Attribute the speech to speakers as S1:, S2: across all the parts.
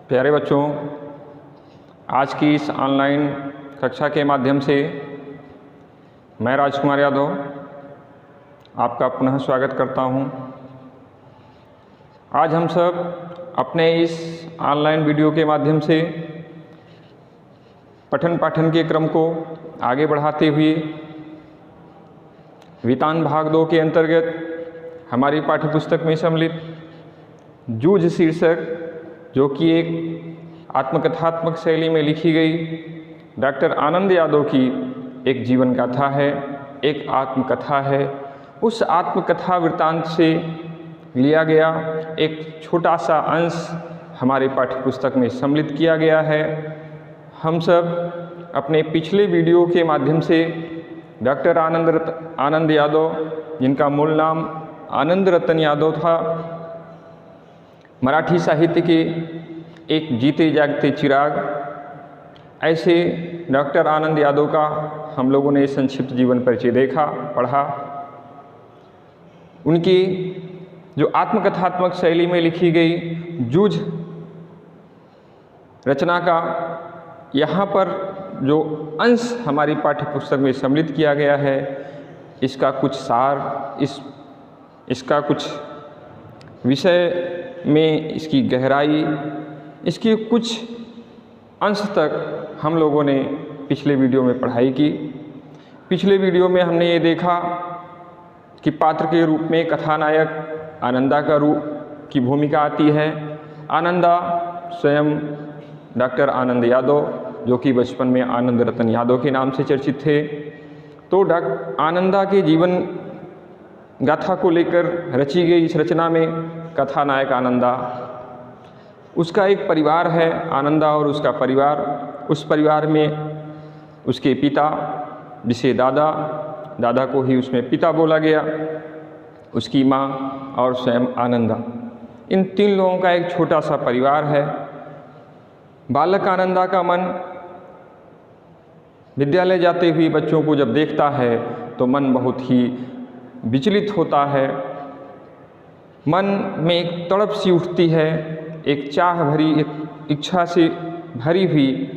S1: प्यारे बच्चों, आज की इस ऑनलाइन कक्षा के माध्यम से मैं राजकुमार यादव आपका पुनः स्वागत करता हूं। आज हम सब अपने इस ऑनलाइन वीडियो के माध्यम से पठन पाठन के क्रम को आगे बढ़ाते हुए वितान भाग 2 के अंतर्गत हमारी पाठ्यपुस्तक में सम्मिलित जूझ शीर्षक, जो कि एक आत्मकथात्मक शैली में लिखी गई डॉक्टर आनंद यादव की एक जीवन गाथा है, एक आत्मकथा है। उस आत्मकथा वृत्तांत से लिया गया एक छोटा सा अंश हमारे पाठ्यपुस्तक में सम्मिलित किया गया है। हम सब अपने पिछले वीडियो के माध्यम से डॉक्टर आनंद यादव, जिनका मूल नाम आनंद रतन यादव था, मराठी साहित्य के एक जीते जागते चिराग, ऐसे डॉक्टर आनंद यादव का हम लोगों ने संक्षिप्त जीवन परिचय देखा, पढ़ा। उनकी जो आत्मकथात्मक शैली में लिखी गई जूझ रचना का यहाँ पर जो अंश हमारी पाठ्यपुस्तक में सम्मिलित किया गया है, इसका कुछ सार, इसका कुछ विषय में इसकी गहराई, इसके कुछ अंश तक हम लोगों ने पिछले वीडियो में पढ़ाई की। पिछले वीडियो में हमने ये देखा कि पात्र के रूप में कथानायक आनंदा का रूप की भूमिका आती है। आनंदा स्वयं डॉक्टर आनंद यादव, जो कि बचपन में आनंद रतन यादव के नाम से चर्चित थे। तो आनंदा के जीवन गाथा को लेकर रची गई इस रचना में कथानायक आनंदा, उसका एक परिवार है आनंदा और उसका परिवार। उस परिवार में उसके पिता, जिसे दादा को ही उसमें पिता बोला गया, उसकी माँ और स्वयं आनंदा, इन 3 लोगों का एक छोटा सा परिवार है। बालक आनंदा का मन विद्यालय जाते हुए बच्चों को जब देखता है तो मन बहुत ही विचलित होता है। मन में एक तड़प सी उठती है, एक चाह भरी, एक इच्छा से भरी हुई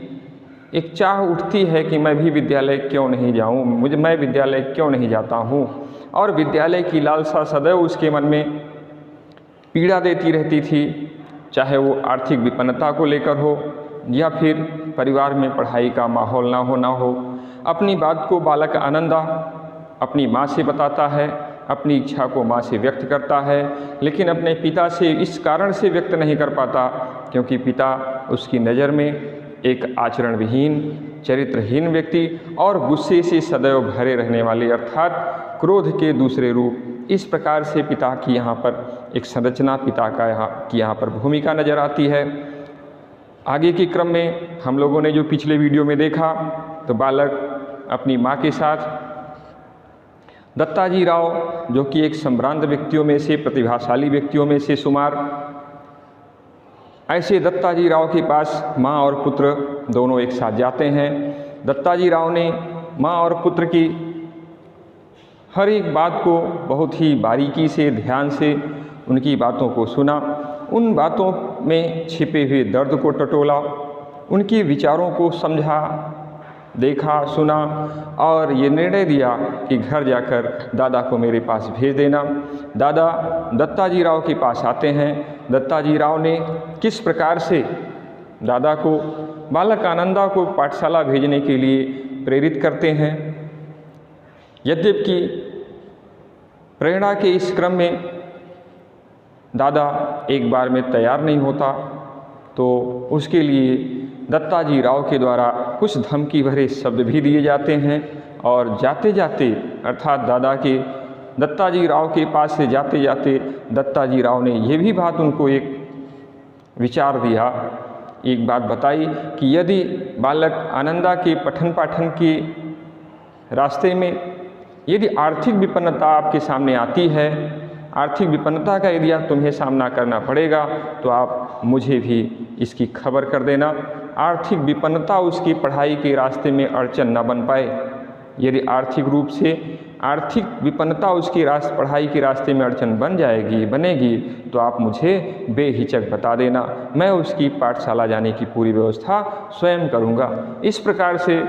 S1: एक चाह उठती है कि मैं भी विद्यालय क्यों नहीं जाऊं, मैं विद्यालय क्यों नहीं जाता हूं। और विद्यालय की लालसा सदैव उसके मन में पीड़ा देती रहती थी, चाहे वो आर्थिक विपन्नता को लेकर हो या फिर परिवार में पढ़ाई का माहौल ना हो। अपनी बात को बालक आनंदा अपनी माँ से बताता है, अपनी इच्छा को माँ से व्यक्त करता है, लेकिन अपने पिता से इस कारण से व्यक्त नहीं कर पाता क्योंकि पिता उसकी नज़र में एक आचरण विहीन, चरित्रहीन व्यक्ति और गुस्से से सदैव भरे रहने वाले, अर्थात क्रोध के दूसरे रूप। इस प्रकार से पिता की यहाँ पर एक संरचना, पिता का यहाँ पर भूमिका नज़र आती है। आगे के क्रम में हम लोगों ने जो पिछले वीडियो में देखा, तो बालक अपनी माँ के साथ दत्ताजी राव, जो कि एक संभ्रांत व्यक्तियों में से, प्रतिभाशाली व्यक्तियों में से शुमार, ऐसे दत्ताजी राव के पास माँ और पुत्र दोनों एक साथ जाते हैं। दत्ताजी राव ने माँ और पुत्र की हर एक बात को बहुत ही बारीकी से, ध्यान से उनकी बातों को सुना, उन बातों में छिपे हुए दर्द को टटोला, उनके विचारों को समझा, देखा, सुना और ये निर्णय दिया कि घर जाकर दादा को मेरे पास भेज देना। दादा दत्ताजी राव के पास आते हैं। दत्ताजी राव ने किस प्रकार से दादा को, बालक आनंदा को पाठशाला भेजने के लिए प्रेरित करते हैं। यद्यपि प्रेरणा के इस क्रम में दादा एक बार में तैयार नहीं होता, तो उसके लिए दत्ताजी राव के द्वारा कुछ धमकी भरे शब्द भी दिए जाते हैं। और जाते जाते, अर्थात दत्ताजी राव के पास से जाते जाते दत्ताजी राव ने ये भी बात उनको एक विचार दिया, एक बात बताई कि यदि बालक आनंदा के पठन पाठन के रास्ते में यदि आर्थिक विपन्नता आपके सामने आती है, आर्थिक विपन्नता का यदि तुम्हें सामना करना पड़ेगा, तो आप मुझे भी इसकी खबर कर देना। आर्थिक विपन्नता उसकी पढ़ाई के रास्ते में अड़चन न बन पाए। यदि आर्थिक रूप से आर्थिक विपन्नता उसकी पढ़ाई के रास्ते में अड़चन बनेगी तो आप मुझे बेहिचक बता देना, मैं उसकी पाठशाला जाने की पूरी व्यवस्था स्वयं करूँगा। इस प्रकार से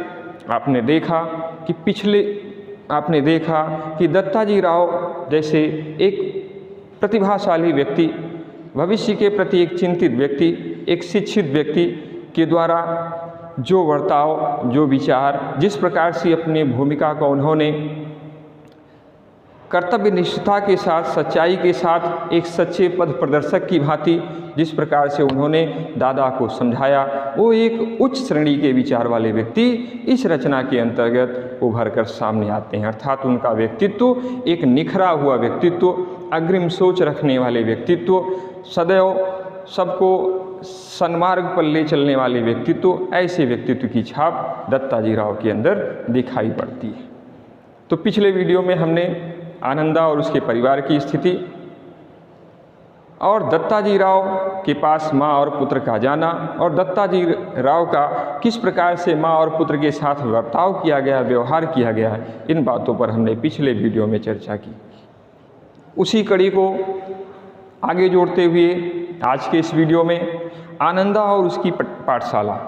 S1: आपने देखा कि दत्ताजी राव जैसे एक प्रतिभाशाली व्यक्ति, भविष्य के प्रति एक चिंतित व्यक्ति, एक शिक्षित व्यक्ति के द्वारा जो बर्ताव, जो विचार, जिस प्रकार से अपनी भूमिका को उन्होंने कर्तव्य निष्ठा के साथ, सच्चाई के साथ, एक सच्चे पथ प्रदर्शक की भांति जिस प्रकार से उन्होंने दादा को समझाया, वो एक उच्च श्रेणी के विचार वाले व्यक्ति इस रचना के अंतर्गत उभर कर सामने आते हैं। अर्थात उनका व्यक्तित्व एक निखरा हुआ व्यक्तित्व, अग्रिम सोच रखने वाले व्यक्तित्व, सदैव सबको सन्मार्ग पर ले चलने वाले व्यक्तित्व, ऐसे व्यक्तित्व की छाप दत्ताजी राव के अंदर दिखाई पड़ती है। तो पिछले वीडियो में हमने आनंदा और उसके परिवार की स्थिति और दत्ताजी राव के पास माँ और पुत्र का जाना और दत्ताजी राव का किस प्रकार से माँ और पुत्र के साथ बर्ताव किया गया, व्यवहार किया गया है, इन बातों पर हमने पिछले वीडियो में चर्चा की। उसी कड़ी को आगे जोड़ते हुए आज के इस वीडियो में आनंदा और उसकी पाठशाला,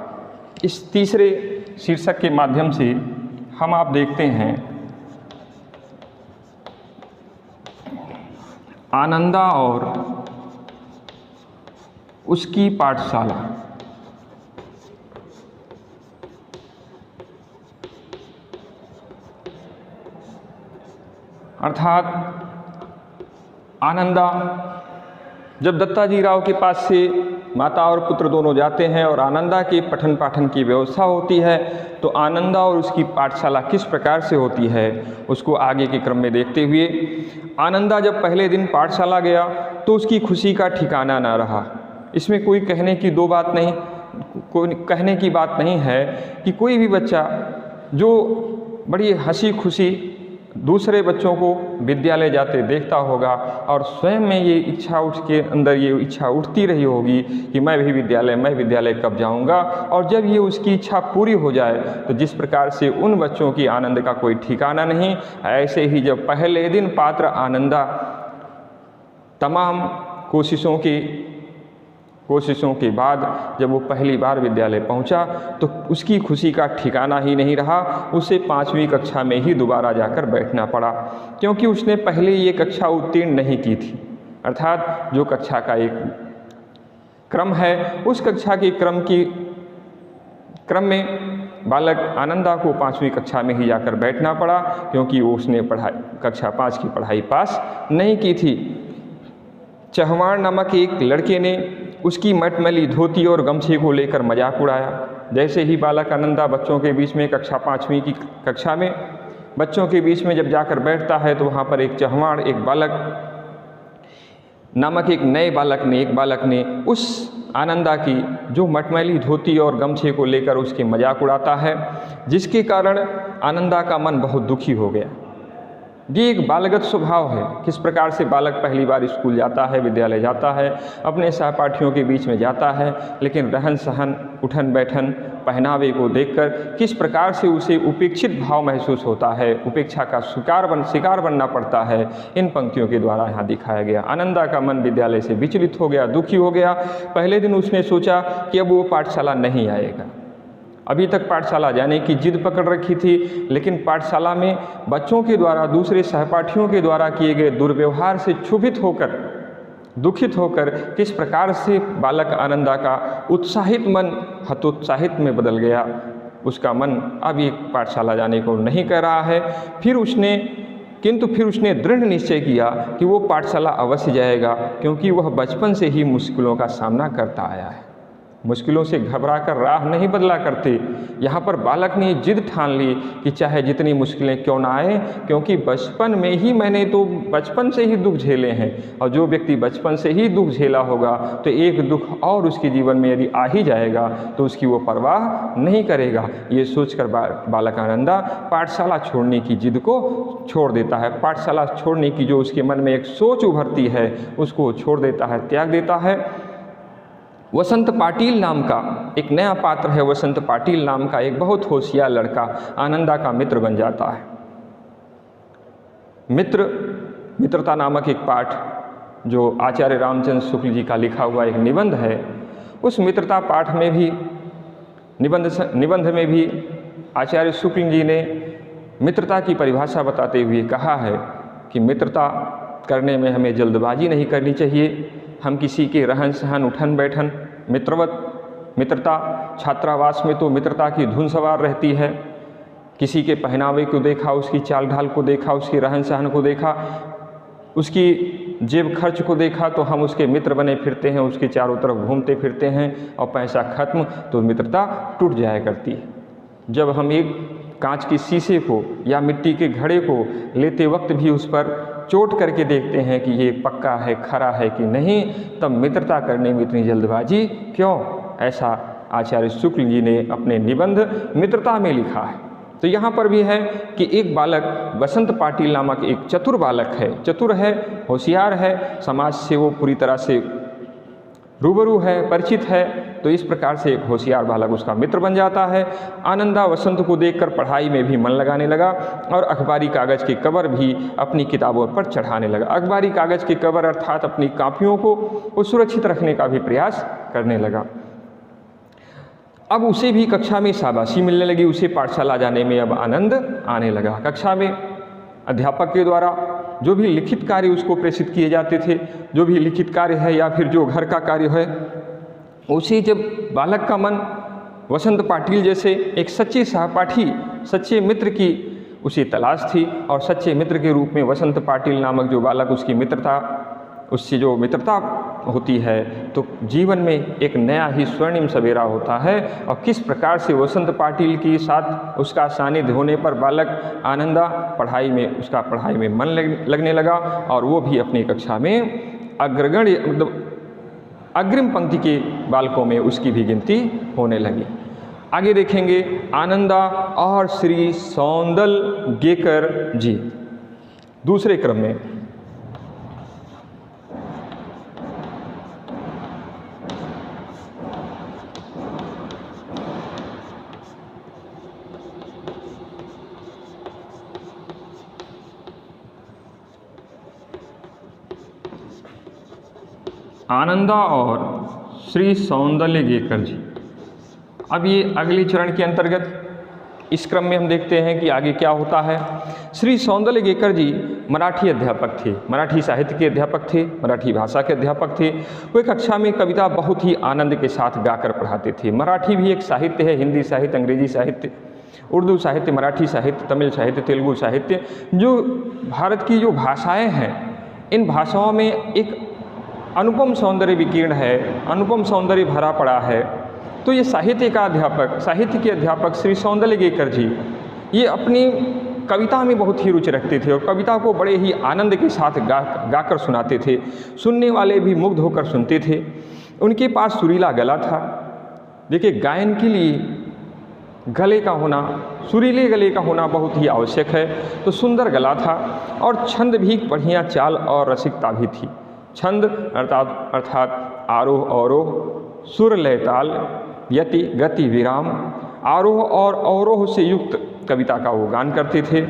S1: इस तीसरे शीर्षक के माध्यम से हम आप देखते हैं आनंदा और उसकी पाठशाला। अर्थात आनंदा जब दत्ताजी राव के पास से माता और पुत्र दोनों जाते हैं और आनंदा के पठन पाठन की व्यवस्था होती है, तो आनंदा और उसकी पाठशाला किस प्रकार से होती है उसको आगे के क्रम में देखते हुए, आनंदा जब पहले दिन पाठशाला गया तो उसकी खुशी का ठिकाना ना रहा। इसमें कोई कहने की बात नहीं है कि कोई भी बच्चा जो बड़ी हंसी खुशी दूसरे बच्चों को विद्यालय जाते देखता होगा और स्वयं में ये इच्छा उसके अंदर ये इच्छा उठती रही होगी कि मैं विद्यालय कब जाऊंगा, और जब ये उसकी इच्छा पूरी हो जाए तो जिस प्रकार से उन बच्चों की आनंद का कोई ठिकाना नहीं, ऐसे ही जब पहले दिन पात्र आनंदा तमाम कोशिशों के बाद जब वो पहली बार विद्यालय पहुंचा तो उसकी खुशी का ठिकाना ही नहीं रहा। उसे 5वीं कक्षा में ही दोबारा जाकर बैठना पड़ा, क्योंकि उसने पहले ये कक्षा उत्तीर्ण नहीं की थी। अर्थात जो कक्षा का एक क्रम है, उस कक्षा के क्रम में बालक आनंदा को 5वीं कक्षा में ही जाकर बैठना पड़ा, क्योंकि उसने कक्षा 5 की पढ़ाई पास नहीं की थी। चहवाण नामक एक लड़के ने उसकी मटमैली धोती और गमछे को लेकर मजाक उड़ाया। जैसे ही बालक आनंदा बच्चों के बीच में कक्षा 5वीं की कक्षा में बच्चों के बीच में जब जाकर बैठता है तो वहाँ पर एक चहवाण एक नए बालक ने उस आनंदा की जो मटमैली धोती और गमछे को लेकर उसके मजाक उड़ाता है, जिसके कारण आनंदा का मन बहुत दुखी हो गया। ये एक बालगत स्वभाव है, किस प्रकार से बालक पहली बार स्कूल जाता है, विद्यालय जाता है, अपने सहपाठियों के बीच में जाता है, लेकिन रहन सहन, उठन बैठन, पहनावे को देखकर किस प्रकार से उसे उपेक्षित भाव महसूस होता है, उपेक्षा का शिकार बनना पड़ता है, इन पंक्तियों के द्वारा यहाँ दिखाया गया। आनंदा का मन विद्यालय से विचलित हो गया, दुखी हो गया। पहले दिन उसने सोचा कि अब वो पाठशाला नहीं आएगा। अभी तक पाठशाला जाने की जिद पकड़ रखी थी, लेकिन पाठशाला में बच्चों के द्वारा, दूसरे सहपाठियों के द्वारा किए गए दुर्व्यवहार से क्षुभित होकर, दुखित होकर किस प्रकार से बालक आनंदा का उत्साहित मन हतोत्साहित में बदल गया। उसका मन अब ये पाठशाला जाने को नहीं कर रहा है। फिर उसने दृढ़ निश्चय किया कि वो पाठशाला अवश्य जाएगा, क्योंकि वह बचपन से ही मुश्किलों का सामना करता आया है। मुश्किलों से घबराकर राह नहीं बदला करते। यहाँ पर बालक ने जिद ठान ली कि चाहे जितनी मुश्किलें क्यों ना आए, क्योंकि मैंने तो बचपन से ही दुख झेले हैं, और जो व्यक्ति बचपन से ही दुख झेला होगा तो एक दुख और उसके जीवन में यदि आ ही जाएगा तो उसकी वो परवाह नहीं करेगा। ये सोचकर बालक आनंदा पाठशाला छोड़ने की जिद को छोड़ देता है। पाठशाला छोड़ने की जो उसके मन में एक सोच उभरती है उसको छोड़ देता है, त्याग देता है। वसंत पाटिल नाम का एक नया पात्र है। वसंत पाटिल नाम का एक बहुत होशियार लड़का आनंदा का मित्र बन जाता है। मित्रता नामक एक पाठ जो आचार्य रामचंद्र शुक्ल जी का लिखा हुआ एक निबंध है, उस मित्रता पाठ में भी निबंध में भी आचार्य शुक्ल जी ने मित्रता की परिभाषा बताते हुए कहा है कि मित्रता करने में हमें जल्दबाजी नहीं करनी चाहिए। हम किसी के रहन सहन उठन बैठन मित्रता छात्रावास में तो मित्रता की धुन सवार रहती है। किसी के पहनावे को देखा, उसकी चाल ढाल को देखा, उसके रहन सहन को देखा, उसकी जेब खर्च को देखा तो हम उसके मित्र बने फिरते हैं, उसके चारों तरफ घूमते फिरते हैं और पैसा खत्म तो मित्रता टूट जाया करती है। जब हम एक कांच के शीशे को या मिट्टी के घड़े को लेते वक्त भी उस पर चोट करके देखते हैं कि ये पक्का है, खरा है कि नहीं, तब मित्रता करने में इतनी जल्दबाजी क्यों? ऐसा आचार्य शुक्ल जी ने अपने निबंध मित्रता में लिखा है। तो यहाँ पर भी है कि एक बालक बसंत पाटिल नामक एक चतुर बालक है, चतुर है, होशियार है, समाज से वो पूरी तरह से रूबरू है, परिचित है। तो इस प्रकार से एक होशियार बालक उसका मित्र बन जाता है। आनंदा वसंत को देखकर पढ़ाई में भी मन लगाने लगा और अखबारी कागज़ के कवर भी अपनी किताबों पर चढ़ाने लगा। अखबारी कागज़ के कवर अर्थात अपनी कापियों को वो सुरक्षित रखने का भी प्रयास करने लगा। अब उसे भी कक्षा में शाबाशी मिलने लगी, उसे पाठशाला जाने में अब आनंद आने लगा। कक्षा में अध्यापक के द्वारा जो भी लिखित कार्य उसको प्रेषित किए जाते थे, जो भी लिखित कार्य है या फिर जो घर का कार्य है, उसे जब बालक का मन वसंत पाटिल जैसे एक सच्चे सहपाठी, सच्चे मित्र की उसे तलाश थी और सच्चे मित्र के रूप में वसंत पाटिल नामक जो बालक उसकी उससे जो मित्रता होती है तो जीवन में एक नया ही स्वर्णिम सवेरा होता है। और किस प्रकार से वसंत पाटिल के साथ उसका सानिध्य होने पर बालक आनंदा पढ़ाई में मन लगने लगा और वो भी अपनी कक्षा में अग्रिम पंक्ति के बालकों में उसकी भी गिनती होने लगी। आगे देखेंगे आनंदा और श्री सौंदलगेकर जी दूसरे क्रम में। आनंदा और श्री सौंदलगेकर जी, अब ये अगले चरण के अंतर्गत इस क्रम में हम देखते हैं कि आगे क्या होता है। श्री सौंदलगेकर जी मराठी अध्यापक थे, मराठी साहित्य के अध्यापक थे, मराठी भाषा के अध्यापक थे। वे कक्षा में कविता बहुत ही आनंद के साथ गाकर पढ़ाते थे। मराठी भी एक साहित्य है, हिंदी साहित्य, अंग्रेजी साहित्य, उर्दू साहित्य, मराठी साहित्य, तमिल साहित्य, तेलुगु साहित्य, जो भारत की जो भाषाएँ हैं, इन भाषाओं में एक अनुपम सौंदर्य विकीर्ण है, अनुपम सौंदर्य भरा पड़ा है। तो ये साहित्य के अध्यापक श्री सौंदलगेकर जी ये अपनी कविता में बहुत ही रुचि रखते थे और कविता को बड़े ही आनंद के साथ गाकर सुनाते थे। सुनने वाले भी मुग्ध होकर सुनते थे। उनके पास सुरीला गला था। देखिए, गायन के लिए गले का होना, सुरीले गले का होना बहुत ही आवश्यक है। तो सुंदर गला था और छंद भी बढ़िया चाल और रसिकता भी थी। छंद अर्थात आरोह अवरोह, सुर लय ताल, यति गति विराम, आरोह और अवरोह से युक्त कविता का वो गान करते थे।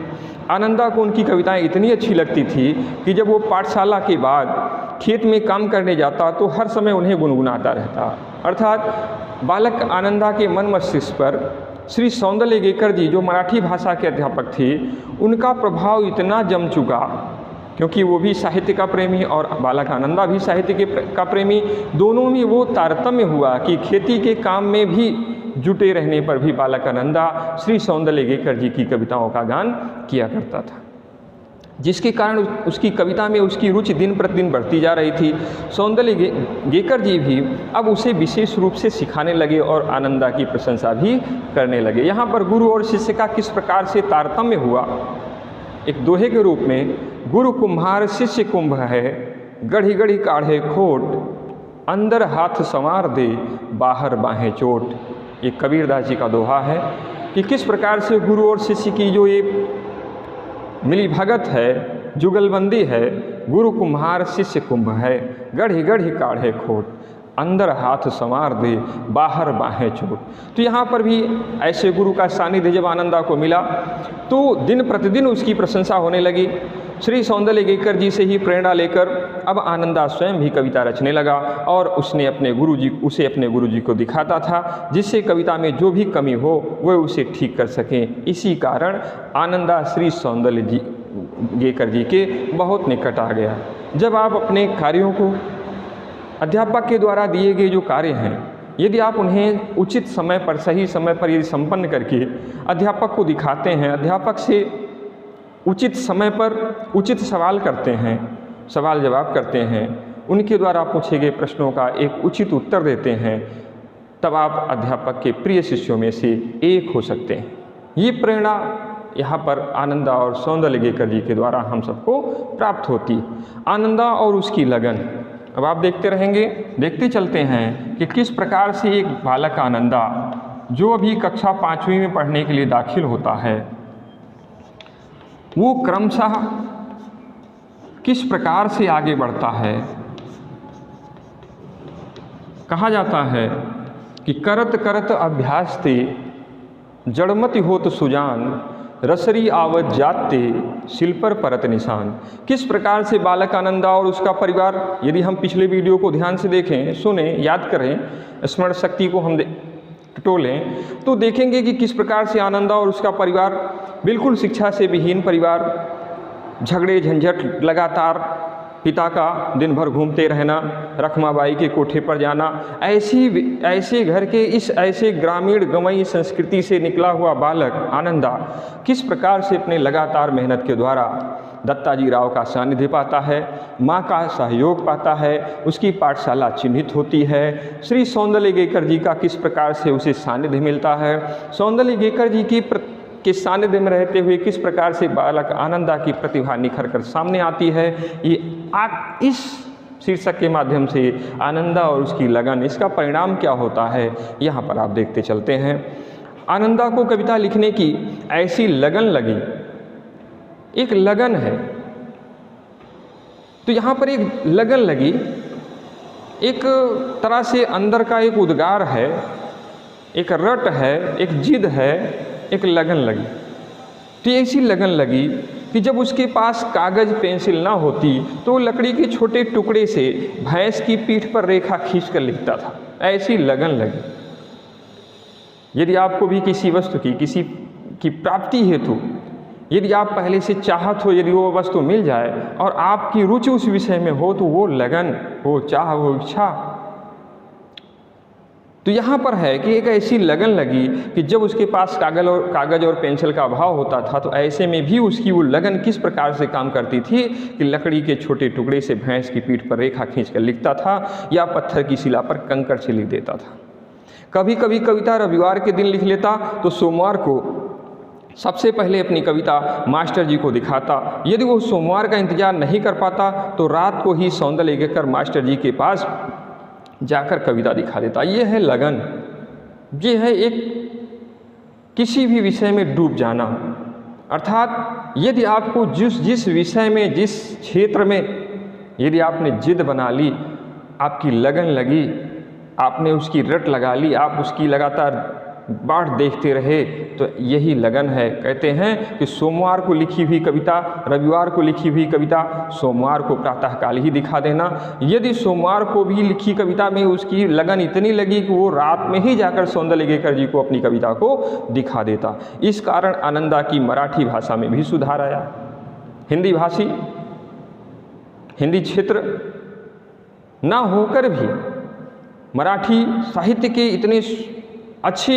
S1: आनंदा को उनकी कविताएं इतनी अच्छी लगती थी कि जब वो पाठशाला के बाद खेत में काम करने जाता तो हर समय उन्हें गुनगुनाता रहता। अर्थात बालक आनंदा के मन मस्तिष्क पर श्री सौंदलगेकर जी जो मराठी भाषा के अध्यापक थे, उनका प्रभाव इतना जम चुका, क्योंकि वो भी साहित्य का प्रेमी और बालक आनंदा भी साहित्य का प्रेमी, दोनों में वो तारतम्य हुआ कि खेती के काम में भी जुटे रहने पर भी बालक आनंदा श्री सौंदलगेकर जी की कविताओं का गान किया करता था, जिसके कारण उसकी कविता में उसकी रुचि दिन प्रतिदिन बढ़ती जा रही थी। सौंदलगेकर जी भी अब उसे विशेष रूप से सिखाने लगे और आनंदा की प्रशंसा भी करने लगे। यहाँ पर गुरु और शिष्य का किस प्रकार से तारतम्य हुआ, एक दोहे के रूप में, गुरु कुम्हार शिष्य कुंभ है, गढ़ी गढ़ी काढ़े खोट, अंदर हाथ संवार दे बाहर बाहें चोट। ये कबीरदास जी का दोहा है कि किस प्रकार से गुरु और शिष्य की जो ये मिली भगत है, जुगलबंदी है, गुरु कुम्हार शिष्य कुंभ है, गढ़ी गढ़ी काढ़े खोट, अंदर हाथ संवार दे बाहर बाहें चोट। तो यहाँ पर भी ऐसे गुरु का सानिध्य जब आनंदा को मिला तो दिन प्रतिदिन उसकी प्रशंसा होने लगी। श्री सौंदर्यगेकर जी से ही प्रेरणा लेकर अब आनंदा स्वयं भी कविता रचने लगा और उसे अपने गुरुजी को दिखाता था, जिससे कविता में जो भी कमी हो वह उसे ठीक कर सकें। इसी कारण आनंदा श्री सौंदर्यगेकर जी के बहुत निकट आ गया। जब आप अपने कार्यों को अध्यापक के द्वारा दिए गए जो कार्य हैं, यदि आप उन्हें उचित समय पर, सही समय पर यदि संपन्न करके अध्यापक को दिखाते हैं, अध्यापक से उचित समय पर उचित सवाल करते हैं, सवाल जवाब करते हैं, उनके द्वारा पूछे गए प्रश्नों का एक उचित उत्तर देते हैं, तब आप अध्यापक के प्रिय शिष्यों में से एक हो सकते हैं। ये प्रेरणा यहाँ पर आनंदा और सौंदर्यगेकर जी के द्वारा हम सबको प्राप्त होती। आनंदा और उसकी लगन, अब आप देखते रहेंगे, देखते चलते हैं कि किस प्रकार से एक बालक आनंदा जो अभी कक्षा 5वीं में पढ़ने के लिए दाखिल होता है, वो क्रमशः किस प्रकार से आगे बढ़ता है। कहा जाता है कि करत करत अभ्यास ते जड़मति होत सुजान, रसरी आवत जाते शिल पर परत निशान। किस प्रकार से बालक आनंदा और उसका परिवार, यदि हम पिछले वीडियो को ध्यान से देखें, सुने, याद करें, स्मरण शक्ति को हम टटोलें, तो देखेंगे कि किस प्रकार से आनंदा और उसका परिवार बिल्कुल शिक्षा से विहीन परिवार, झगड़े झंझट लगातार, पिता का दिन भर घूमते रहना, रखमाबाई के कोठे पर जाना, ऐसे घर के इस ऐसे ग्रामीण गंवई संस्कृति से निकला हुआ बालक आनंदा किस प्रकार से अपने लगातार मेहनत के द्वारा दत्ताजी राव का सानिध्य पाता है, माँ का सहयोग पाता है, उसकी पाठशाला चिन्हित होती है, श्री सौंदर्यगेकर जी का किस प्रकार से उसे सानिध्य मिलता है, सौंदर्यगेकर जी के सानिध्य में रहते हुए किस प्रकार से बालक आनंदा की प्रतिभा निखर कर सामने आती है। ये इस शीर्षक के माध्यम से आनंदा और उसकी लगन, इसका परिणाम क्या होता है, यहाँ पर आप देखते चलते हैं। आनंदा को कविता लिखने की ऐसी लगन लगी, एक लगन है, तो यहाँ पर एक लगन लगी, एक तरह से अंदर का एक उद्गार है, एक रट है, एक जिद है, एक लगन लगी। तो ऐसी लगन लगी कि जब उसके पास कागज़ पेंसिल ना होती तो लकड़ी के छोटे टुकड़े से भैंस की पीठ पर रेखा खींच कर लिखता था। ऐसी लगन लगी। यदि आपको भी किसी वस्तु की, किसी की प्राप्ति हेतु यदि आप पहले से चाहत हो, यदि वो वस्तु मिल जाए और आपकी रुचि उस विषय में हो, तो वो लगन, वो चाह, वो इच्छा, तो यहाँ पर है कि एक ऐसी लगन लगी कि जब उसके पास कागज़ और पेंसिल का अभाव होता था, तो ऐसे में भी उसकी वो लगन किस प्रकार से काम करती थी कि लकड़ी के छोटे टुकड़े से भैंस की पीठ पर रेखा खींचकर लिखता था या पत्थर की शिला पर कंकड़ से लिख देता था। कभी कभी कविता रविवार के दिन लिख लेता तो सोमवार को सबसे पहले अपनी कविता मास्टर जी को दिखाता। यदि वो सोमवार का इंतजार नहीं कर पाता तो रात को ही सौंदर्यगेकर मास्टर जी के पास जाकर कविता दिखा देता। ये है लगन, ये है एक किसी भी विषय में डूब जाना। अर्थात यदि आपको जिस विषय में, जिस क्षेत्र में यदि आपने जिद बना ली, आपकी लगन लगी, आपने उसकी रट लगा ली, आप उसकी लगातार बाट देखते रहे, तो यही लगन है। कहते हैं कि सोमवार को लिखी हुई कविता, रविवार को लिखी हुई कविता सोमवार को प्रातःकाल ही दिखा देना। यदि सोमवार को भी लिखी कविता में उसकी लगन इतनी लगी कि वो रात में ही जाकर सौंदर्यगेकर जी को अपनी कविता को दिखा देता। इस कारण आनंदा की मराठी भाषा में भी सुधार आया। हिंदी भाषी, हिंदी क्षेत्र ना होकर भी मराठी साहित्य के इतने अच्छे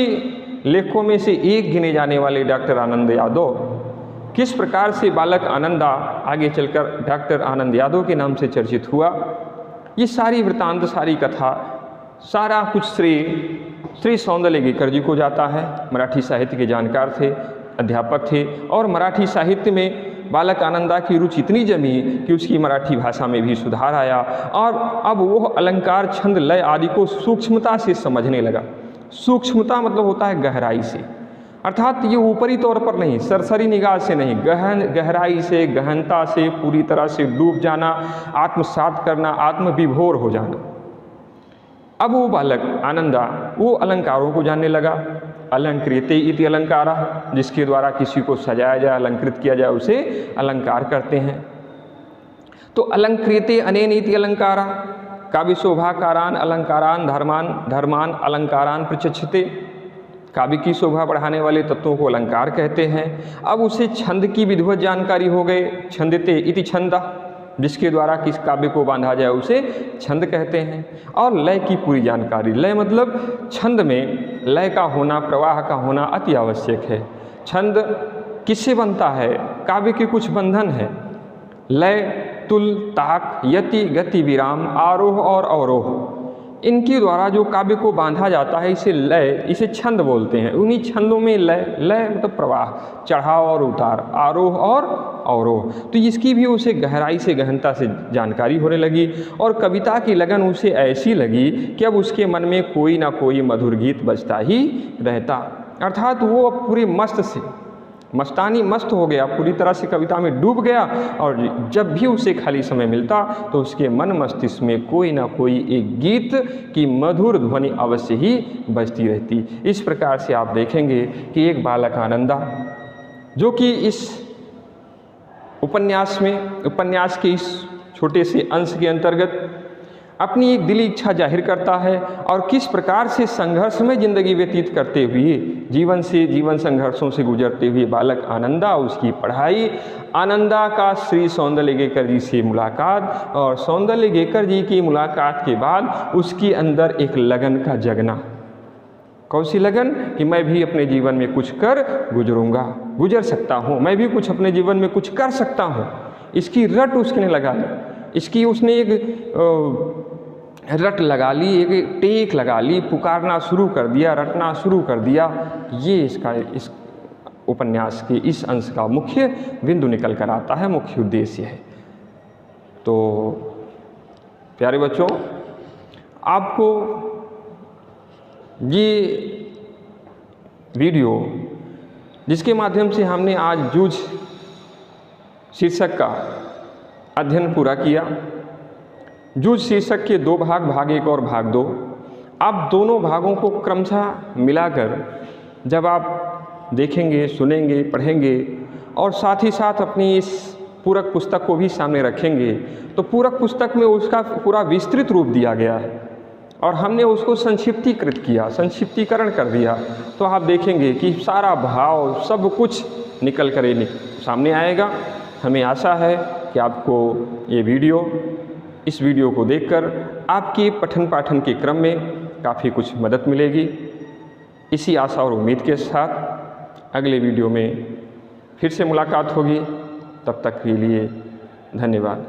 S1: लेखकों में से एक गिने जाने वाले डॉक्टर आनंद यादव किस प्रकार से बालक आनंदा आगे चलकर डॉक्टर आनंद यादव के नाम से चर्चित हुआ, ये सारी वृत्तांत, सारी कथा, सारा कुछ श्रेय श्री सौंदर्यगेकर जी को जाता है। मराठी साहित्य के जानकार थे, अध्यापक थे और मराठी साहित्य में बालक आनंदा की रुचि इतनी जमी कि उसकी मराठी भाषा में भी सुधार आया और अब वो अलंकार, छंद, लय आदि को सूक्ष्मता से समझने लगा। सूक्ष्मता मतलब होता है गहराई से, अर्थात ये ऊपरी तौर पर नहीं, सरसरी निगाह से नहीं, गहराई से, गहनता से, पूरी तरह से डूब जाना, आत्मसात करना, आत्मविभोर हो जाना। अब वो बालक आनंदा वो अलंकारों को जानने लगा। अलंकृते इति अलंकारा, जिसके द्वारा किसी को सजाया जाए, अलंकृत किया जाए, उसे अलंकार करते हैं। तो अलंकृते अनेनीति अलंकारा, काव्य शोभाकारान अलंकारान धर्मान अलंकारान प्रचक्षते। काव्य की शोभा बढ़ाने वाले तत्वों को अलंकार कहते हैं। अब उसे छंद की विधिवत जानकारी हो गए, छंदते इति छंदा, जिसके द्वारा किस काव्य को बांधा जाए उसे छंद कहते हैं। और लय की पूरी जानकारी, लय मतलब छंद में लय का होना, प्रवाह का होना अति आवश्यक है। छंद किससे बनता है? काव्य के कुछ बंधन हैं, लय, तुल, ताक, यति, गति, विराम, आरोह और अवरोह, इनके द्वारा जो काव्य को बांधा जाता है इसे लय, इसे छंद बोलते हैं। उन्हीं छंदों में लय मतलब प्रवाह, चढ़ाव और उतार, आरोह और अवरोह, तो इसकी भी उसे गहराई से गहनता से जानकारी होने लगी। और कविता की लगन उसे ऐसी लगी कि अब उसके मन में कोई ना कोई मधुर गीत बजता ही रहता, अर्थात वो अब पूरी मस्त हो गया, पूरी तरह से कविता में डूब गया। और जब भी उसे खाली समय मिलता तो उसके मन मस्तिष्क में कोई ना कोई एक गीत की मधुर ध्वनि अवश्य ही बजती रहती। इस प्रकार से आप देखेंगे कि एक बालक आनंदा, जो कि इस उपन्यास के इस छोटे से अंश के अंतर्गत अपनी एक दिली इच्छा जाहिर करता है और किस प्रकार से संघर्षमय जिंदगी व्यतीत करते हुए, जीवन संघर्षों से गुजरते हुए बालक आनंदा, उसकी पढ़ाई, आनंदा का श्री सौंदर्यगेकर जी से मुलाकात, और सौंदर्यगेकर जी की मुलाकात के बाद उसके अंदर एक लगन का जगना। कौन सी लगन? कि मैं भी अपने जीवन में कुछ कर गुजर सकता हूँ, मैं भी कुछ अपने जीवन में कुछ कर सकता हूँ। इसकी रट उसने लगा ली, इसकी उसने एक रट लगा ली, एक टेक लगा ली, पुकारना शुरू कर दिया, रटना शुरू कर दिया। ये इस उपन्यास के इस अंश का मुख्य बिंदु निकल कर आता है, मुख्य उद्देश्य है। तो प्यारे बच्चों, आपको ये वीडियो जिसके माध्यम से हमने आज जूझ शीर्षक का अध्ययन पूरा किया, जूझ शीर्षक के दो भाग, भाग 1 और भाग 2, आप दोनों भागों को क्रमशः मिलाकर जब आप देखेंगे, सुनेंगे, पढ़ेंगे और साथ ही साथ अपनी इस पूरक पुस्तक को भी सामने रखेंगे, तो पूरक पुस्तक में उसका पूरा विस्तृत रूप दिया गया है और हमने उसको संक्षिप्तीकृत किया, संक्षिप्तीकरण कर दिया। तो आप देखेंगे कि सारा भाव सब कुछ निकल कर सामने आएगा। हमें आशा है कि आपको इस वीडियो को देखकर आपके पठन पाठन के क्रम में काफ़ी कुछ मदद मिलेगी। इसी आशा और उम्मीद के साथ अगले वीडियो में फिर से मुलाकात होगी। तब तक के लिए धन्यवाद।